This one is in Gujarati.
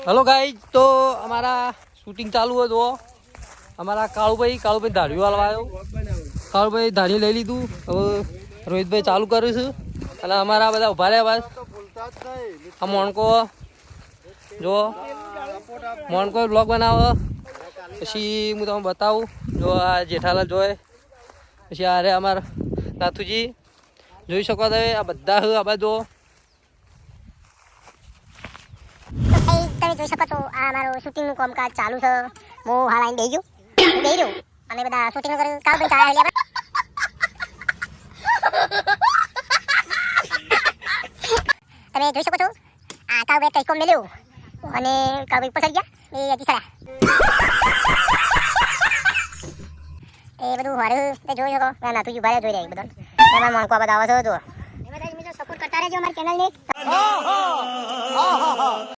हेलो गाइस, तो हमारा शूटिंग चालू है। तो हमारा कालू भाई दाढ़ी वाला आयो। कालू भाई दाढ़ी ले ली तू। अब रोहित भाई चालू करू छू અને અમારા બધા ઉભા રહ્યા બસ। આ મોણકો જો મોણકો બ્લોગ બનાવો પછી હું તમને બતાવું। જો આ જેઠાલાલ જોય પછી આ રે અમારા નાથુજી જોઈ શકો તમે। આ બધા આ બાજુ તમે જોઈ શકો છો આ અમારું શૂટિંગનું કામકાજ ચાલુ છે। હું હાલ આવીને બેહી ગયો અને બધા શૂટિંગ કરે કાલ ભાઈ ચાલે તમે જોઈ શકો છો આ કાલ ભાઈ કઈ કોમ મેલ્યો અને કાલ ભાઈ પસરી ગયા એ હજી સરા એ બધું હારું તે જોઈ શકો ના ના તું ઉભા જોઈ રહ્યા બધા તમારા મણકો બધા આવે છે જો એ બધા સપોર્ટ કરતા રહેજો અમારી ચેનલને।